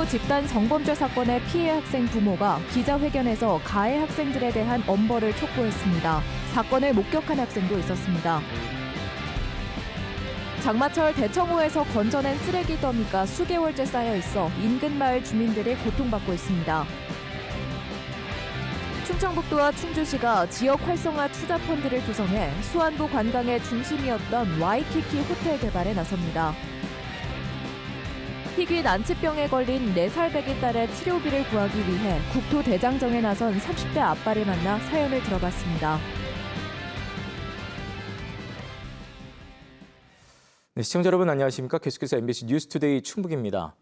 집단 성범죄 사건의 피해 학생 부모가 기자회견에서 가해 학생들에 대한 엄벌을 촉구했습니다. 사건을 목격한 학생도 있었습니다. 장마철 대청호에서 건져낸 쓰레기 더미가 수개월째 쌓여 있어 인근 마을 주민들이 고통받고 있습니다. 충청북도와 충주시가 지역 활성화 투자 펀드를 구성해 수안부 관광의 중심이었던 와이키키 호텔 개발에 나섭니다. 희귀 난치병에 걸린 4살 배기 딸의 치료비를 구하기 위해 국토 대장정에 나선 30대 아빠를 만나 사연을 들어봤습니다. 네, 시청자 여러분 안녕하십니까? 계속해서 MBC 뉴스투데이 충북입니다.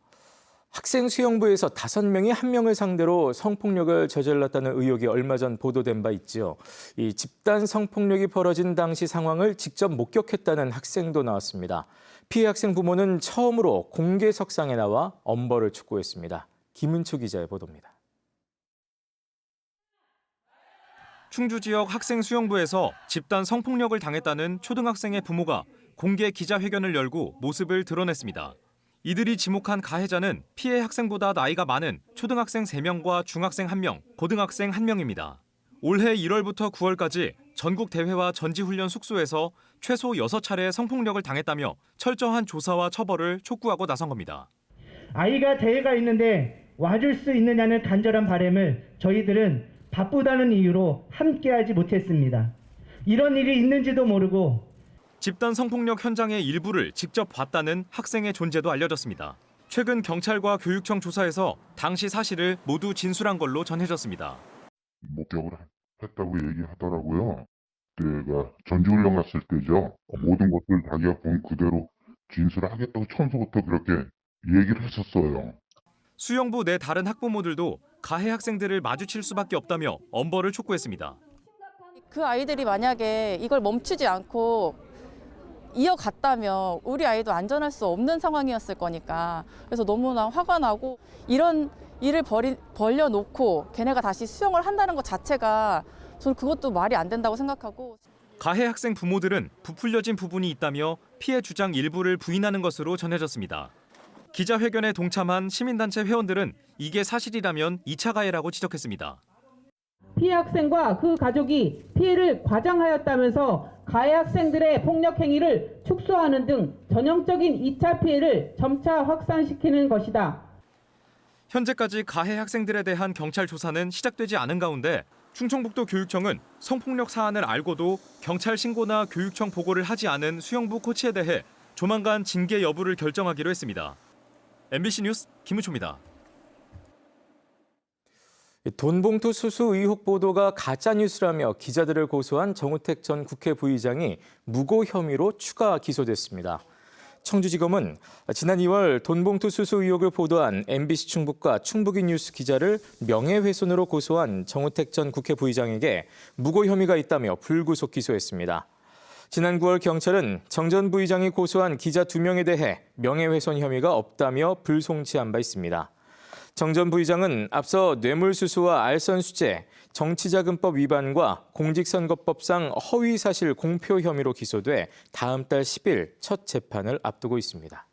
학생 수영부에서 5명이 1명을 상대로 성폭력을 저질렀다는 의혹이 얼마 전 보도된 바 있지요. 이 집단 성폭력이 벌어진 당시 상황을 직접 목격했다는 학생도 나왔습니다. 피해 학생 부모는 처음으로 공개석상에 나와 엄벌을 촉구했습니다. 김은초 기자의 보도입니다. 충주 지역 학생 수영부에서 집단 성폭력을 당했다는 초등학생의 부모가 공개 기자회견을 열고 모습을 드러냈습니다. 이들이 지목한 가해자는 피해 학생보다 나이가 많은 초등학생 3명과 중학생 1명, 고등학생 1명입니다. 올해 1월부터 9월까지 전국 대회와 전지훈련 숙소에서 최소 6차례 성폭력을 당했다며 철저한 조사와 처벌을 촉구하고 나선 겁니다. 아이가 대회가 있는데 와줄 수 있느냐는 간절한 바람을 저희들은 바쁘다는 이유로 함께하지 못했습니다. 이런 일이 있는지도 모르고 집단 성폭력 현장의 일부를 직접 봤다는 학생의 존재도 알려졌습니다. 최근 경찰과 교육청 조사에서 당시 사실을 모두 진술한 걸로 전해졌습니다. 목격을 했다고 얘기하더라고요. 그때가 전지훈련 갔을 때죠. 모든 것들 자기가 본 그대로 진술하겠다고 처음부터 그렇게 얘기를 했었어요. 수영부 내 다른 학부모들도 가해 학생들을 마주칠 수밖에 없다며 엄벌을 촉구했습니다. 그 아이들이 만약에 이걸 멈추지 않고 이어갔다면 우리 아이도 안전할 수 없는 상황이었을 거니까 그래서 너무나 화가 나고 이런 일을 벌려놓고 걔네가 다시 수영을 한다는 것 자체가 저는 그것도 말이 안 된다고 생각하고 가해 학생 부모들은 부풀려진 부분이 있다며 피해 주장 일부를 부인하는 것으로 전해졌습니다. 기자회견에 동참한 시민단체 회원들은 이게 사실이라면 2차 가해라고 지적했습니다. 피해 학생과 그 가족이 피해를 과장하였다면서 가해 학생들의 폭력 행위를 축소하는 등 전형적인 2차 피해를 점차 확산시키는 것이다. 현재까지 가해 학생들에 대한 경찰 조사는 시작되지 않은 가운데 충청북도 교육청은 성폭력 사안을 알고도 경찰 신고나 교육청 보고를 하지 않은 수영부 코치에 대해 조만간 징계 여부를 결정하기로 했습니다. MBC 뉴스 김우초입니다. 돈봉투 수수 의혹 보도가 가짜뉴스라며 기자들을 고소한 정우택 전 국회 부의장이 무고 혐의로 추가 기소됐습니다. 청주지검은 지난 2월 돈봉투 수수 의혹을 보도한 MBC 충북과 충북이 뉴스 기자를 명예훼손으로 고소한 정우택 전 국회 부의장에게 무고 혐의가 있다며 불구속 기소했습니다. 지난 9월 경찰은 정 전 부의장이 고소한 기자 2명에 대해 명예훼손 혐의가 없다며 불송치한 바 있습니다. 정 전 부의장은 앞서 뇌물수수와 알선수재, 정치자금법 위반과 공직선거법상 허위사실 공표 혐의로 기소돼 다음 달 10일 첫 재판을 앞두고 있습니다.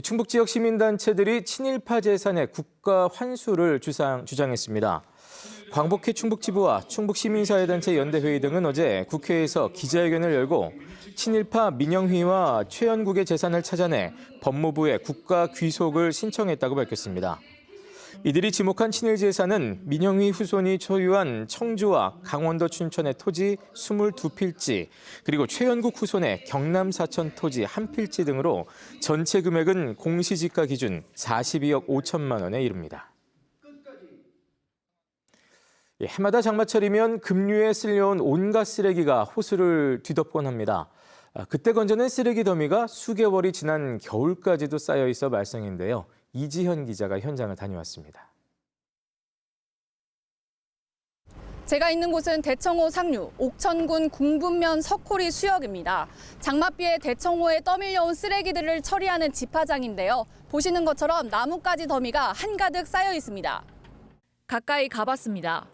충북 지역 시민단체들이 친일파 재산의 국가 환수를 주장했습니다. 광복회 충북지부와 충북시민사회단체 연대회의 등은 어제 국회에서 기자회견을 열고 친일파 민영휘와 최연국의 재산을 찾아내 법무부에 국가 귀속을 신청했다고 밝혔습니다. 이들이 지목한 친일 재산은 민영휘 후손이 소유한 청주와 강원도 춘천의 토지 22필지, 그리고 최연국 후손의 경남 사천 토지 1필지 등으로 전체 금액은 공시지가 기준 42억 5천만 원에 이릅니다. 해마다 장마철이면 급류에 쓸려온 온갖 쓰레기가 호수를 뒤덮곤 합니다. 그때 건져낸 쓰레기 더미가 수개월이 지난 겨울까지도 쌓여 있어 말썽인데요. 이지현 기자가 현장을 다녀왔습니다. 제가 있는 곳은 대청호 상류 옥천군 궁분면 석호리 수역입니다. 장맛비에 대청호에 떠밀려온 쓰레기들을 처리하는 집화장인데요. 보시는 것처럼 나뭇가지 더미가 한가득 쌓여 있습니다. 가까이 가봤습니다.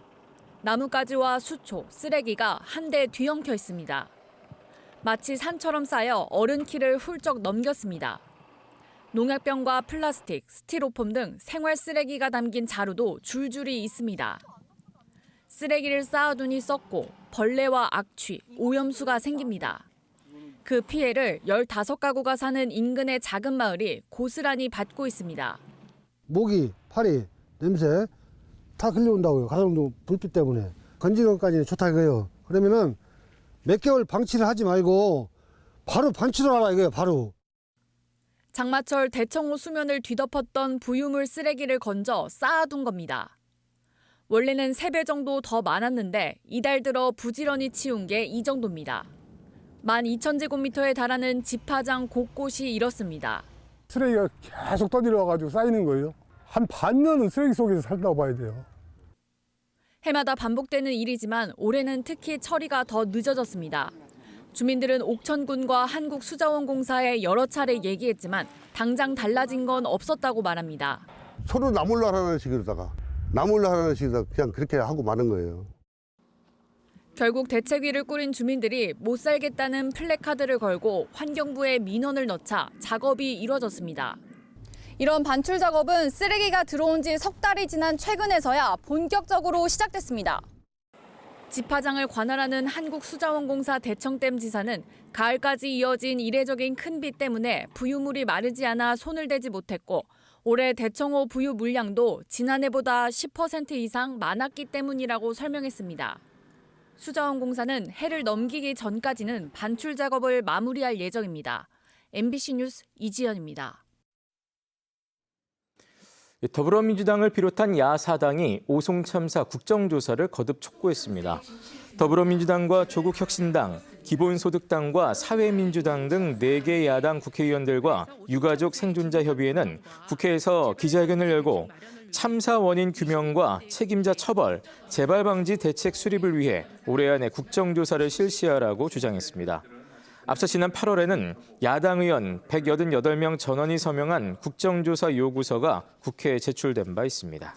나뭇가지와 수초, 쓰레기가 한데 뒤엉켜 있습니다. 마치 산처럼 쌓여 어른 키를 훌쩍 넘겼습니다. 농약병과 플라스틱, 스티로폼 등 생활 쓰레기가 담긴 자루도 줄줄이 있습니다. 쓰레기를 쌓아두니 썩고 벌레와 악취, 오염수가 생깁니다. 그 피해를 15가구가 사는 인근의 작은 마을이 고스란히 받고 있습니다. 모기, 파리, 냄새 다 끌려온다고요. 가정도 불빛 때문에. 건지는 것까지는 좋다 이거예요. 그러면은 몇 개월 방치를 하지 말고 바로 방치를 하라 이거예요. 바로. 장마철 대청호 수면을 뒤덮었던 부유물 쓰레기를 건져 쌓아둔 겁니다. 원래는 3배 정도 더 많았는데 이달 들어 부지런히 치운 게 이 정도입니다. 12,000제곱미터에 달하는 집화장 곳곳이 이렇습니다. 쓰레기가 계속 떠내려와가지고 쌓이는 거예요. 한 반년은 쓰레기 속에서 살다고 봐야 돼요. 해마다 반복되는 일이지만 올해는 특히 처리가 더 늦어졌습니다. 주민들은 옥천군과 한국수자원공사에 여러 차례 얘기했지만 당장 달라진 건 없었다고 말합니다. 서로 나몰라 하는 식으로다가 나몰라 하는 식으로 그냥 그렇게 하고 마는 거예요. 결국 대책위를 꾸린 주민들이 못 살겠다는 플래카드를 걸고 환경부에 민원을 넣자 작업이 이뤄졌습니다. 이런 반출 작업은 쓰레기가 들어온 지 석 달이 지난 최근에서야 본격적으로 시작됐습니다. 집화장을 관할하는 한국수자원공사 대청댐 지사는 가을까지 이어진 이례적인 큰 비 때문에 부유물이 마르지 않아 손을 대지 못했고 올해 대청호 부유 물량도 지난해보다 10% 이상 많았기 때문이라고 설명했습니다. 수자원공사는 해를 넘기기 전까지는 반출 작업을 마무리할 예정입니다. MBC 뉴스 이지연입니다. 더불어민주당을 비롯한 야사당이 오송 참사 국정조사를 거듭 촉구했습니다. 더불어민주당과 조국혁신당, 기본소득당과 사회민주당 등 4개 야당 국회의원들과 유가족 생존자협의회는 국회에서 기자회견을 열고 참사 원인 규명과 책임자 처벌, 재발 방지 대책 수립을 위해 올해 안에 국정조사를 실시하라고 주장했습니다. 앞서 지난 8월에는 야당 의원 188명 전원이 서명한 국정조사 요구서가 국회에 제출된 바 있습니다.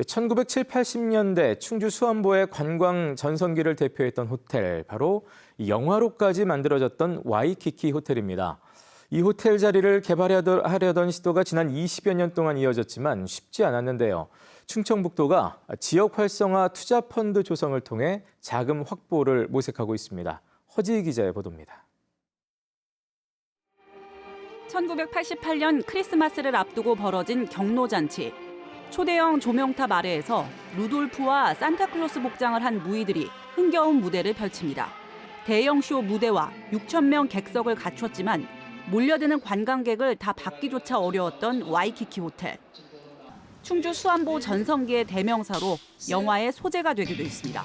1970, 80년대 충주 수안보의 관광 전성기를 대표했던 호텔, 바로 영화로까지 만들어졌던 와이키키 호텔입니다. 이 호텔 자리를 개발하려던 시도가 지난 20여 년 동안 이어졌지만 쉽지 않았는데요. 충청북도가 지역 활성화 투자 펀드 조성을 통해 자금 확보를 모색하고 있습니다. 허지희 기자의 보도입니다. 1988년 크리스마스를 앞두고 벌어진 경로잔치. 초대형 조명탑 아래에서 루돌프와 산타클로스 복장을 한 무희들이 흥겨운 무대를 펼칩니다. 대형 쇼 무대와 6,000명 객석을 갖췄지만 몰려드는 관광객을 다 받기조차 어려웠던 와이키키 호텔. 충주 수안보 전성기의 대명사로 영화의 소재가 되기도 했습니다.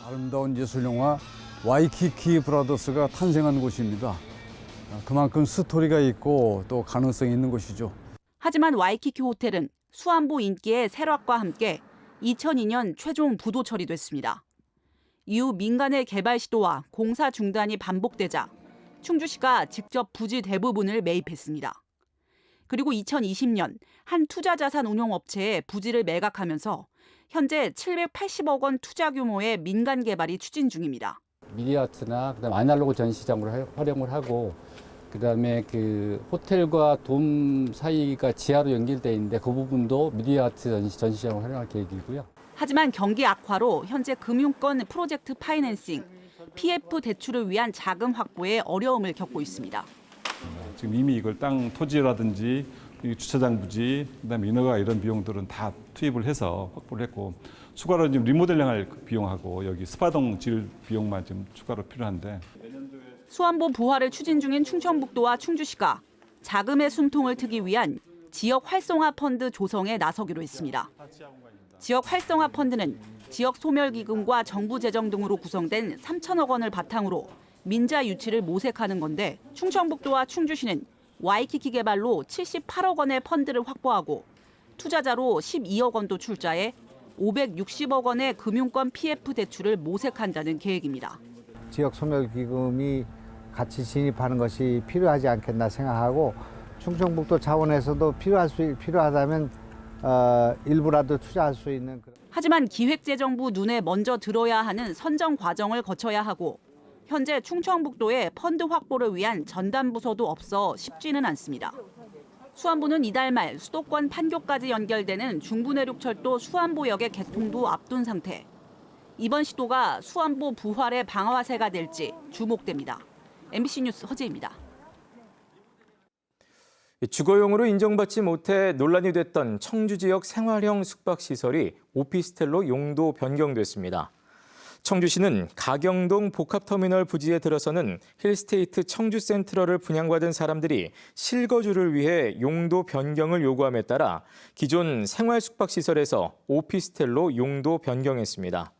아름다운 예술영화 와이키키 브라더스가 탄생한 곳입니다. 그만큼 스토리가 있고 또 가능성이 있는 곳이죠. 하지만 와이키키 호텔은 수안보 인기의 쇠락과 함께 2002년 최종 부도 처리됐습니다. 이후 민간의 개발 시도와 공사 중단이 반복되자 충주시가 직접 부지 대부분을 매입했습니다. 그리고 2020년 한 투자자산 운용업체에 부지를 매각하면서 현재 780억 원 투자 규모의 민간 개발이 추진 중입니다. 미디어아트나 그다음에 아날로그 전시장으로 활용을 하고 그다음에 그 호텔과 돔 사이가 지하로 연결돼 있는데 그 부분도 미디어아트 전시장으로 활용할 계획이고요. 하지만 경기 악화로 현재 금융권 프로젝트 파이낸싱, PF 대출을 위한 자금 확보에 어려움을 겪고 있습니다. 지금 이미 이걸 땅 토지라든지 주차장 부지, 그다음에 인허가 이런 비용들은 다 투입을 해서 확보를 했고 추가로 지금 리모델링할 비용하고 여기 스파동 질 비용만 좀 추가로 필요한데. 수안보 부활을 추진 중인 충청북도와 충주시가 자금의 숨통을 트기 위한 지역 활성화 펀드 조성에 나서기로 했습니다. 지역 활성화 펀드는 지역 소멸기금과 정부 재정 등으로 구성된 3천억 원을 바탕으로 민자 유치를 모색하는 건데 충청북도와 충주시는 와이키키 개발로 78억 원의 펀드를 확보하고 투자자로 12억 원도 출자해 560억 원의 금융권 PF 대출을 모색한다는 계획입니다. 지역 소멸기금이 같이 진입하는 것이 필요하지 않겠나 생각하고 충청북도 차원에서도 필요하다면 일부라도 투자할 수 있는. 하지만 기획재정부 눈에 먼저 들어야 하는 선정 과정을 거쳐야 하고 현재 충청북도에 펀드 확보를 위한 전담 부서도 없어 쉽지는 않습니다. 수안보는 이달 말 수도권 판교까지 연결되는 중부내륙철도 수안보역의 개통도 앞둔 상태. 이번 시도가 수안보 부활의 방아쇠가 될지 주목됩니다. MBC 뉴스 허지입니다. 주거용으로 인정받지 못해 논란이 됐던 청주 지역 생활형 숙박시설이 오피스텔로 용도 변경됐습니다. 청주시는 가경동 복합터미널 부지에 들어서는 힐스테이트 청주센트럴을 분양받은 사람들이 실거주를 위해 용도 변경을 요구함에 따라 기존 생활숙박시설에서 오피스텔로 용도 변경했습니다.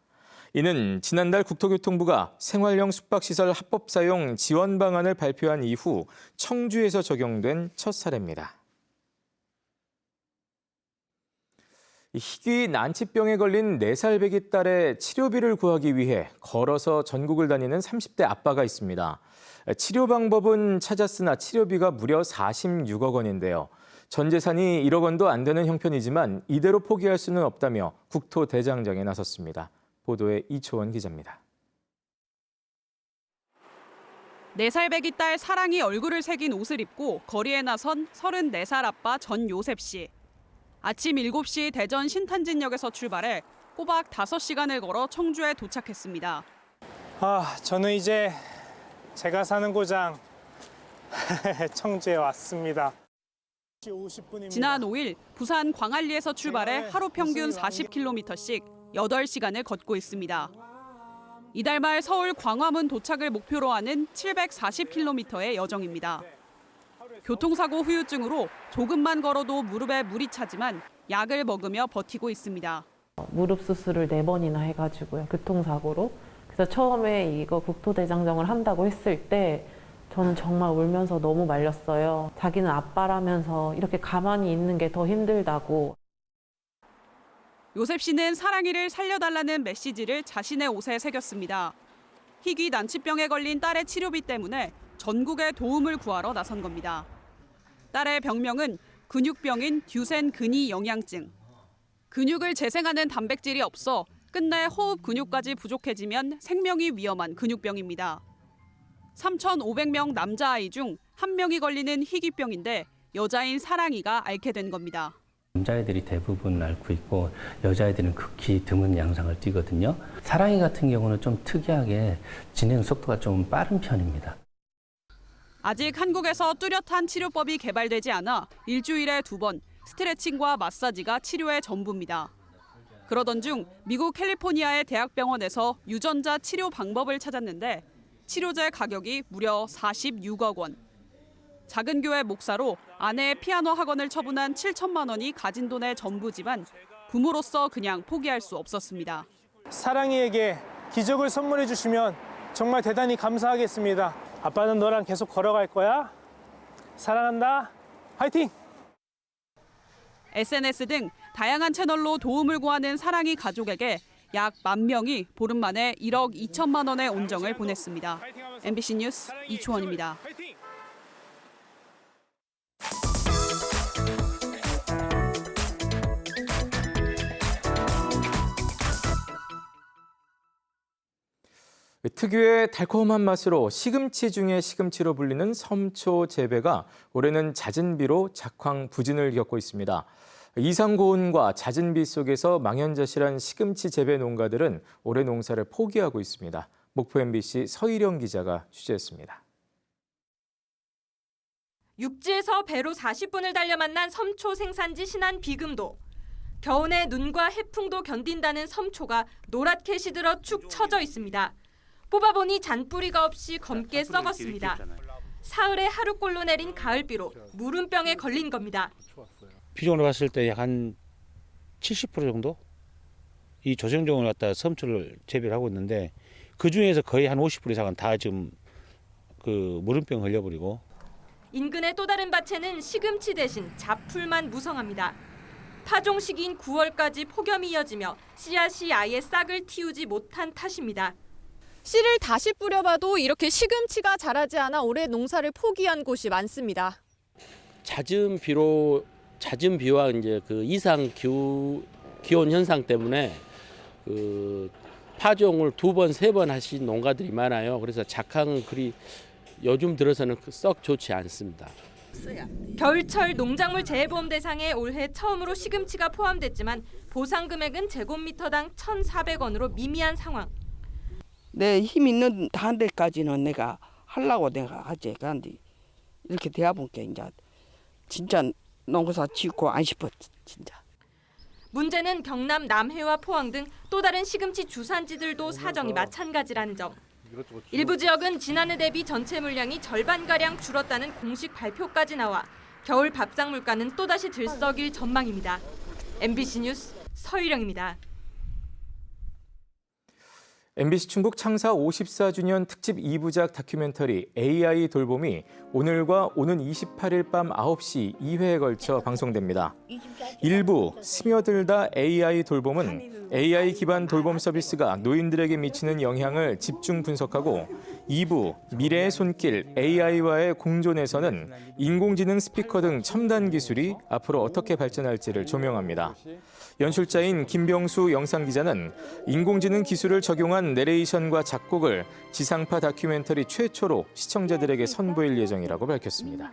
이는 지난달 국토교통부가 생활형 숙박시설 합법사용 지원 방안을 발표한 이후 청주에서 적용된 첫 사례입니다. 희귀 난치병에 걸린 4살 배기 딸의 치료비를 구하기 위해 걸어서 전국을 다니는 30대 아빠가 있습니다. 치료 방법은 찾았으나 치료비가 무려 46억 원인데요. 전 재산이 1억 원도 안 되는 형편이지만 이대로 포기할 수는 없다며 국토대장정에 나섰습니다. 보도에 이초원 기자입니다. 4살 배기 딸 사랑이 얼굴을 새긴 옷을 입고 거리에 나선 34살 아빠 전요셉 씨. 아침 7시 대전 신탄진역에서 출발해 꼬박 5시간을 걸어 청주에 도착했습니다. 저는 이제 제가 사는 고장 청주에 왔습니다. 지난 5일 부산 광안리에서 출발해 하루 평균 40km씩 8시간을 걷고 있습니다. 이달 말 서울 광화문 도착을 목표로 하는 740km의 여정입니다. 교통사고 후유증으로 조금만 걸어도 무릎에 물이 차지만 약을 먹으며 버티고 있습니다. 무릎 수술을 4번이나 해가지고요, 교통사고로. 그래서 처음에 이거 국토대장정을 한다고 했을 때 저는 정말 울면서 너무 말렸어요. 자기는 아빠라면서 이렇게 가만히 있는 게 더 힘들다고. 요셉 씨는 사랑이를 살려달라는 메시지를 자신의 옷에 새겼습니다. 희귀 난치병에 걸린 딸의 치료비 때문에 전국에 도움을 구하러 나선 겁니다. 딸의 병명은 근육병인 듀센 근위 영양증. 근육을 재생하는 단백질이 없어 끝내 호흡 근육까지 부족해지면 생명이 위험한 근육병입니다. 3,500명 남자아이 중 1명이 걸리는 희귀병인데 여자인 사랑이가 앓게 된 겁니다. 남자아이들이 대부분 앓고 있고 여자아이들은 극히 드문 양상을 띠거든요. 사랑이 같은 경우는 좀 특이하게 진행 속도가 좀 빠른 편입니다. 아직 한국에서 뚜렷한 치료법이 개발되지 않아 일주일에 2번 스트레칭과 마사지가 치료의 전부입니다. 그러던 중 미국 캘리포니아의 대학병원에서 유전자 치료 방법을 찾았는데 치료제 가격이 무려 46억 원. 작은 교회 목사로 아내의 피아노 학원을 처분한 7천만 원이 가진 돈의 전부지만 부모로서 그냥 포기할 수 없었습니다. 사랑이에게 기적을 선물해 주시면 정말 대단히 감사하겠습니다. 아빠는 너랑 계속 걸어갈 거야. 사랑한다. 화이팅! SNS 등 다양한 채널로 도움을 구하는 사랑이 가족에게 약 10,000명이 보름 만에 1억 2천만 원의 온정을 보냈습니다. MBC 뉴스 이초원입니다. 특유의 달콤한 맛으로 시금치 중에 시금치로 불리는 섬초 재배가 올해는 잦은 비로 작황부진을 겪고 있습니다. 이상 고온과 잦은 비 속에서 망연자실한 시금치 재배 농가들은 올해 농사를 포기하고 있습니다. 목포 MBC 서희령 기자가 취재했습니다. 육지에서 배로 40분을 달려 만난 섬초 생산지 신안 비금도. 겨우내 눈과 해풍도 견딘다는 섬초가 노랗게 시들어 축 처져 있습니다. 뽑아보니 잔뿌리가 없이 검게 썩었습니다. 사흘에 하루꼴로 내린 가을비로 무름병에 걸린 겁니다. 비중으로 봤을 때 약 한 70% 정도 이 조정종을 갖다 섬초를 재배를 하고 있는데 그 중에서 거의 한 50% 이상은 다 지금 그 무름병 걸려버리고. 인근의 또 다른 밭에는 시금치 대신 잡풀만 무성합니다. 파종 시기인 9월까지 폭염이 이어지며 씨앗이 아예 싹을 틔우지 못한 탓입니다. 씨를 다시 뿌려봐도 이렇게 시금치가 자라지 않아 올해 농사를 포기한 곳이 많습니다. 잦은 비와 이제 그 이상 기온 현상 때문에 그 파종을 2번, 3번 하신 농가들이 많아요. 그래서 작황은 그리 요즘 들어서는 썩 좋지 않습니다. 겨울철 농작물 재해보험 대상에 올해 처음으로 시금치가 포함됐지만 보상 금액은 제곱미터당 1,400원으로 미미한 상황. 내 힘 있는 한 데까지는 내가 하려고 내가 하지. 그런데 이렇게 대해보니까 이제 진짜 농사 짓고 안 싶어 진짜. 문제는 경남 남해와 포항 등 또 다른 시금치 주산지들도 사정이 마찬가지라는 점. 일부 지역은 지난해 대비 전체 물량이 절반가량 줄었다는 공식 발표까지 나와 겨울 밥상 물가는 또다시 들썩일 전망입니다. MBC 뉴스 서유령입니다. MBC 충북 창사 54주년 특집 2부작 다큐멘터리 AI 돌봄이 오늘과 오는 28일 밤 9시 2회에 걸쳐 방송됩니다. 1부 스며들다 AI 돌봄은 AI 기반 돌봄 서비스가 노인들에게 미치는 영향을 집중 분석하고 2부 미래의 손길 AI와의 공존에서는 인공지능 스피커 등 첨단 기술이 앞으로 어떻게 발전할지를 조명합니다. 연출자인 김병수 영상기자는 인공지능 기술을 적용한 내레이션과 작곡을 지상파 다큐멘터리 최초로 시청자들에게 선보일 예정이라고 밝혔습니다.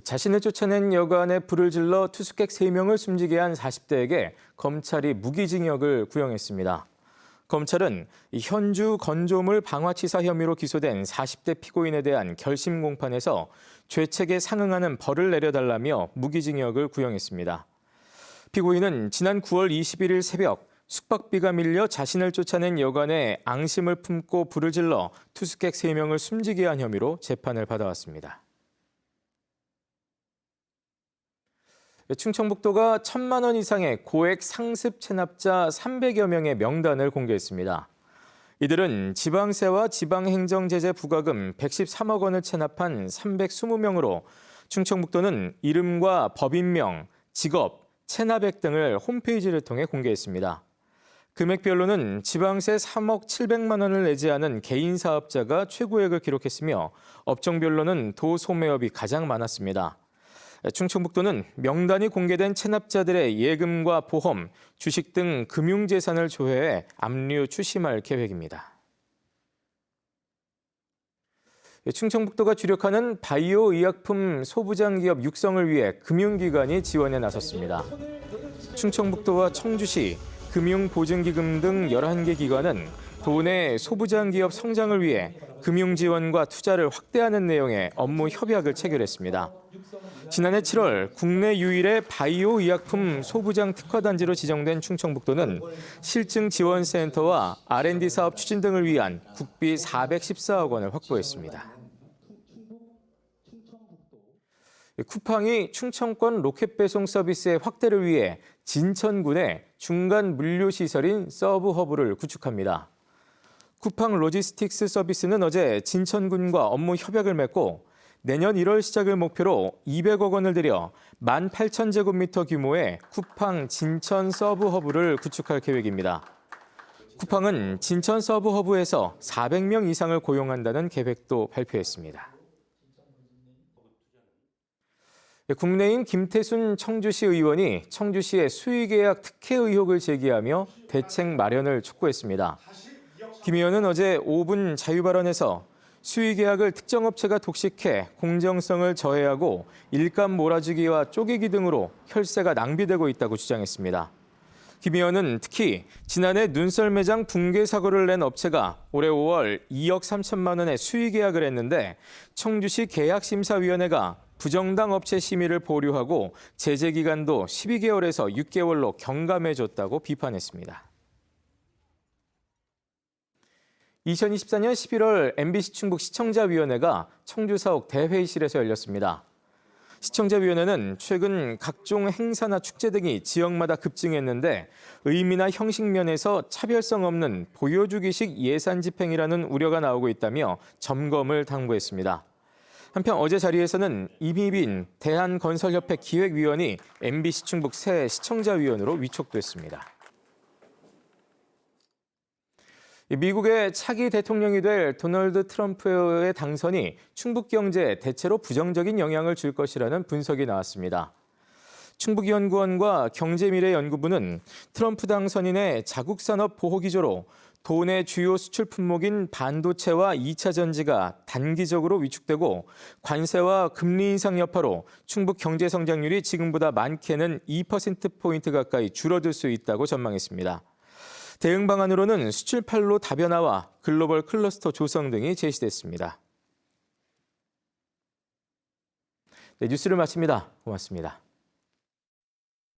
자신을 쫓아낸 여관에 불을 질러 투숙객 3명을 숨지게 한 40대에게 검찰이 무기징역을 구형했습니다. 검찰은 현주 건조물 방화치사 혐의로 기소된 40대 피고인에 대한 결심 공판에서 죄책에 상응하는 벌을 내려달라며 무기징역을 구형했습니다. 피고인은 지난 9월 21일 새벽 숙박비가 밀려 자신을 쫓아낸 여관에 앙심을 품고 불을 질러 투숙객 3명을 숨지게 한 혐의로 재판을 받아왔습니다. 충청북도가 1,000만 원 이상의 고액 상습 체납자 300여 명의 명단을 공개했습니다. 이들은 지방세와 지방행정제재 부과금 113억 원을 체납한 320명으로 충청북도는 이름과 법인명, 직업, 체납액 등을 홈페이지를 통해 공개했습니다. 금액별로는 지방세 3억 700만 원을 내지 않은 개인 사업자가 최고액을 기록했으며 업종별로는 도소매업이 가장 많았습니다. 충청북도는 명단이 공개된 체납자들의 예금과 보험, 주식 등 금융재산을 조회해 압류 추심할 계획입니다. 충청북도가 주력하는 바이오 의약품 소부장 기업 육성을 위해 금융기관이 지원에 나섰습니다. 충청북도와 청주시, 금융보증기금 등 11개 기관은 도내 소부장 기업 성장을 위해 금융 지원과 투자를 확대하는 내용의 업무 협약을 체결했습니다. 지난해 7월 국내 유일의 바이오 의약품 소부장 특화단지로 지정된 충청북도는 실증 지원센터와 R&D 사업 추진 등을 위한 국비 414억 원을 확보했습니다. 쿠팡이 충청권 로켓 배송 서비스의 확대를 위해 진천군에 중간 물류 시설인 서브허브를 구축합니다. 쿠팡 로지스틱스 서비스는 어제 진천군과 업무 협약을 맺고 내년 1월 시작을 목표로 200억 원을 들여 18,000제곱미터 규모의 쿠팡 진천 서브허브를 구축할 계획입니다. 쿠팡은 진천 서브허브에서 400명 이상을 고용한다는 계획도 발표했습니다. 국내인 김태순 청주시 의원이 청주시의 수의계약 특혜 의혹을 제기하며 대책 마련을 촉구했습니다. 김 의원은 어제 5분 자유발언에서 수의계약을 특정 업체가 독식해 공정성을 저해하고 일감 몰아주기와 쪼개기 등으로 혈세가 낭비되고 있다고 주장했습니다. 김 의원은 특히 지난해 눈썰 매장 붕괴 사고를 낸 업체가 올해 5월 2억 3천만 원의 수의계약을 했는데 청주시 계약심사위원회가 부정당 업체 심의를 보류하고 제재 기간도 12개월에서 6개월로 경감해줬다고 비판했습니다. 2024년 11월 MBC 충북 시청자위원회가 청주 사옥 대회의실에서 열렸습니다. 시청자위원회는 최근 각종 행사나 축제 등이 지역마다 급증했는데 의미나 형식 면에서 차별성 없는 보여주기식 예산 집행이라는 우려가 나오고 있다며 점검을 당부했습니다. 한편 어제 자리에서는 이미빈 대한건설협회 기획위원이 MBC 충북 새 시청자위원으로 위촉됐습니다. 미국의 차기 대통령이 될 도널드 트럼프의 당선이 충북 경제에 대체로 부정적인 영향을 줄 것이라는 분석이 나왔습니다. 충북연구원과 경제미래연구부는 트럼프 당선인의 자국산업 보호기조로 도내 주요 수출 품목인 반도체와 2차 전지가 단기적으로 위축되고 관세와 금리 인상 여파로 충북 경제 성장률이 지금보다 많게는 2%포인트 가까이 줄어들 수 있다고 전망했습니다. 대응 방안으로는 수출판로 다변화와 글로벌 클러스터 조성 등이 제시됐습니다. 네, 뉴스를 마칩니다. 고맙습니다.